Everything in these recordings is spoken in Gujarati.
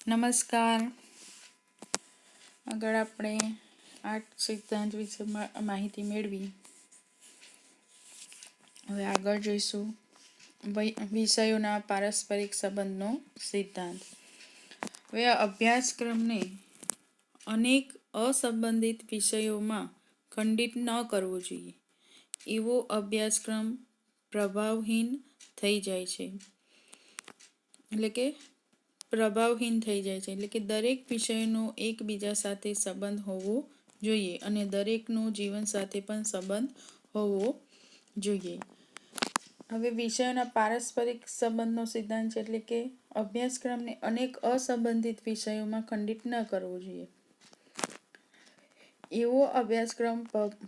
નમસ્કાર. આગળ આપણે 8 સિદ્ધાંત વિશે માહિતી મેળવી. હવે આગળ જોઈશું વિષયોના પારસ્પરિક સંબંધનો સિદ્ધાંત. હવે આ અભ્યાસક્રમને અનેક અસંબંધિત વિષયોમાં ખંડિત ન કરવો જોઈએ. એવો અભ્યાસક્રમ પ્રભાવહીન થઈ જાય છે. એટલે કે દરેક વિષયનો એકબીજા સાથે સંબંધ હોવો જોઈએ અને દરેકનો જીવન સાથે પણ સંબંધ હોવો જોઈએ. હવે વિષયોના પારસ્પરિક સંબંધનો સિદ્ધાંત છે એટલે કે અભ્યાસક્રમને અનેક અસંબંધિત વિષયોમાં ખંડિત ન કરવો જોઈએ. એવો અભ્યાસક્રમ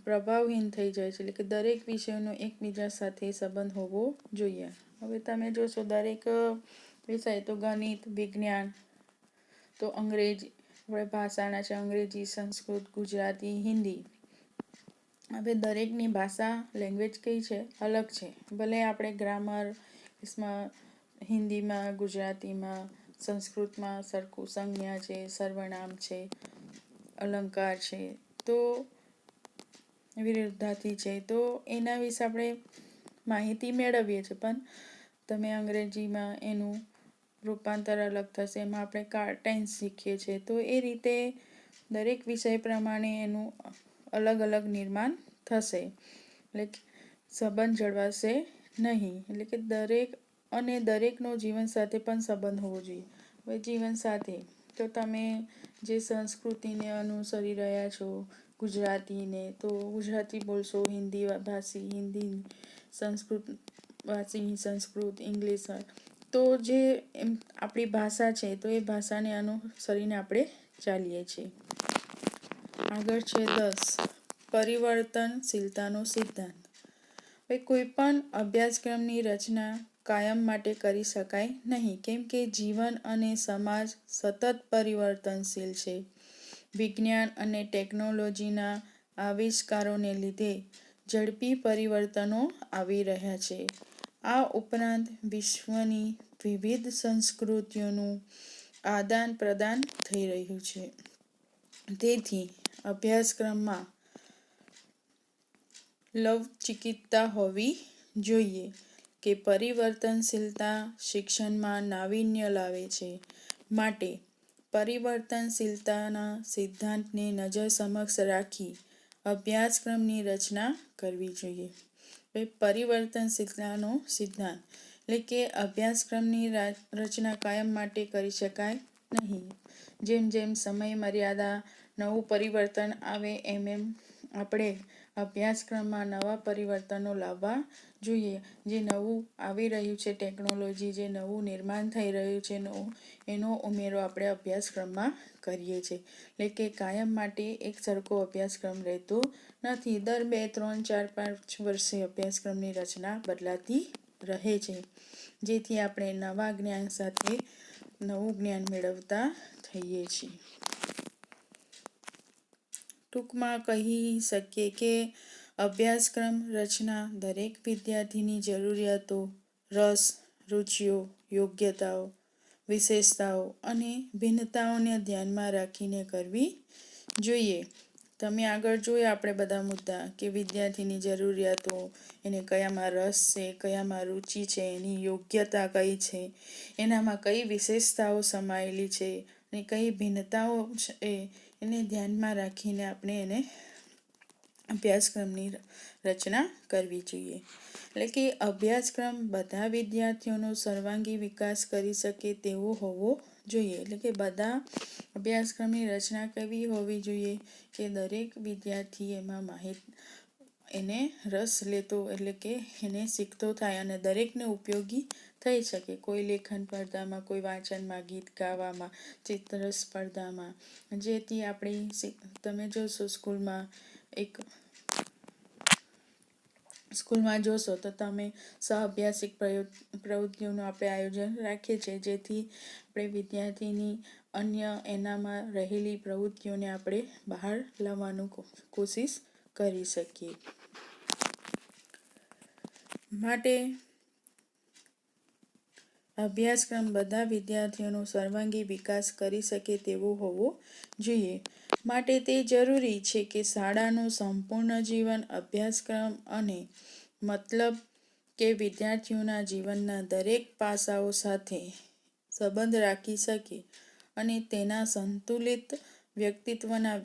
પ્રભાવહીન થઈ જાય છે એટલે કે દરેક વિષયનો એકબીજા સાથે સંબંધ હોવો જોઈએ. હવે તમે જોશો દરેક વિષય તો ગણિત, વિજ્ઞાન, તો અંગ્રેજી ભાષાના છે, અંગ્રેજી, સંસ્કૃત, ગુજરાતી, હિન્દી. હવે દરેકની ભાષા લેંગ્વેજ કઈ છે? અલગ છે. ભલે આપણે ગ્રામર હિન્દીમાં, ગુજરાતીમાં, સંસ્કૃતમાં સરખું સંજ્ઞા છે, સર્વનામ છે, અલંકાર છે, તો વિરુદ્ધાર્થી છે, તો એના વિશે આપણે માહિતી મેળવીએ છીએ. પણ તમે અંગ્રેજીમાં એનું રૂપાંતર અલગ થશે, એમાં આપણે ટેન્સ શીખીએ છીએ. તો એ રીતે દરેક વિષય પ્રમાણે એનું અલગ અલગ નિર્માણ થશે, એટલે સંબંધ જળવાશે નહીં. એટલે કે દરેકનો જીવન સાથે પણ સંબંધ હોવો જોઈએ. હવે જીવન સાથે તો તમે જે સંસ્કૃતિને અનુસરી રહ્યા છો, ગુજરાતીને, તો ગુજરાતી બોલશો, હિન્દી ભાષી હિન્દી, સંસ્કૃત ભાષી સંસ્કૃત, ઇંગ્લિશ. તો જે આપણી ભાષા છે તો એ ભાષાને અનુસરીને આપણે ચાલીએ છીએ. આગળ છે 10 પરિવર્તનશીલતાનો સિદ્ધાંત. કોઈ પણ અભ્યાસક્રમની રચના કાયમ માટે કરી શકાય નહીં, કેમ કે જીવન અને સમાજ સતત પરિવર્તનશીલ છે. વિજ્ઞાન અને ટેકનોલોજીના આવિષ્કારોને લીધે ઝડપી પરિવર્તનો આવી રહ્યા છે. આ ઉપરાંત વિશ્વની વિવિધ સંસ્કૃતિઓનું આદાન પ્રદાન થઈ રહ્યું છે. તેથી અભ્યાસક્રમમાં લવચીકતા હોવી જોઈએ કે પરિવર્તનશીલતા શિક્ષણમાં નાવીન્ય લાવે છે. માટે પરિવર્તનશીલતાના સિદ્ધાંતને નજર સમક્ષ રાખી અભ્યાસક્રમની રચના કરવી જોઈએ. પરિવર્તનશીલતાનો સિદ્ધાંત એટલે કે અભ્યાસક્રમની રચના કાયમ માટે કરી શકાય નહીં. જેમ જેમ સમય મર્યાદા નવું પરિવર્તન આવે એમ આપણે અભ્યાસક્રમમાં નવા પરિવર્તનો લાવવા જોઈએ. જે નવું આવી રહ્યું છે, ટેકનોલોજી જે નવું નિર્માણ થઈ રહ્યું છે, એનો ઉમેરો આપણે અભ્યાસક્રમમાં કરીએ છીએ. એટલે કે કાયમ માટે એક સરખો અભ્યાસક્રમ રહેતો નથી. દર 2, 3, 4, 5 વર્ષે અભ્યાસક્રમની રચના બદલાતી રહે છે, જેથી આપણે નવા જ્ઞાન સાથે નવું જ્ઞાન મેળવતા થઈએ છીએ. ટૂંકમાં કહી શકીએ કે અભ્યાસક્રમ રચના દરેક વિદ્યાર્થીની જરૂરિયાતો, રસ, રુચિઓ, યોગ્યતાઓ, વિશેષતાઓ અને ભિન્નતાઓને ધ્યાનમાં રાખીને કરવી જોઈએ. તમે આગળ જોયા આપણે બધા મુદ્દા કે વિદ્યાર્થીની જરૂરિયાતો, એને કયામાં રસ છે, કયામાં રુચિ છે, એની યોગ્યતા કઈ છે, એનામાં કઈ વિશેષતાઓ સમાયેલી છે અને કઈ ભિન્નતાઓ છે, એને ધ્યાનમાં રાખીને આપણે એને અભ્યાસક્રમની રચના કરવી જોઈએ. એટલે કે અભ્યાસક્રમ બધા વિદ્યાર્થીઓનો સર્વાંગી વિકાસ કરી શકે તેવો હોવો જોઈએ. એટલે કે બધા અભ્યાસક્રમની રચના કેવી હોવી જોઈએ કે દરેક વિદ્યાર્થી એમાં એને રસ લેતો, એટલે કે એને શીખતો થાય અને દરેકને ઉપયોગી થઈ શકે. કોઈ લેખન સ્પર્ધામાં, કોઈ વાંચનમાં, ગીત ગાવામાં, ચિત્ર સ્પર્ધામાં, જેથી આપણે તમે જોશો સ્કૂલમાં જોશો તો તમે સહઅભ્યાસિક પ્રવૃત્તિઓનું આપણે આયોજન રાખીએ છીએ, જેથી આપણે વિદ્યાર્થીની અન્ય એનામાં રહેલી પ્રવૃત્તિઓને આપણે બહાર લાવવાનું કોશિશ કરી શકીએ. માટે અભ્યાસક્રમ બધા વિદ્યાર્થીઓનો સર્વાંગી વિકાસ કરી શકે તેવો હોવો જોઈએ. માટે તે જરૂરી છે કે શાળાનું સંપૂર્ણ જીવન અભ્યાસક્રમ અને મતલબ કે વિદ્યાર્થીઓના જીવનના દરેક પાસાઓ સાથે સંબંધ રાખી શકે અને તેના સંતુલિત વ્યક્તિત્વના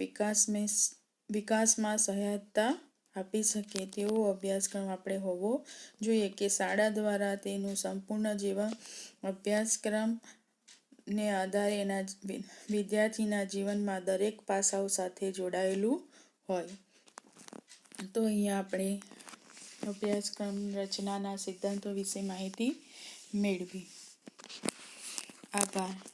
વિકાસમાં સહાયતા આપી શકે તેવો અભ્યાસક્રમ આપણે હોવો જોઈએ કે શાળા દ્વારા તેનું સંપૂર્ણ જીવન અભ્યાસક્રમને આધારે એના વિદ્યાર્થીના જીવનમાં દરેક પાસાઓ સાથે જોડાયેલું હોય. તો અહીંયા આપણે અભ્યાસક્રમ રચનાના સિદ્ધાંતો વિશે માહિતી મેળવી. આભાર.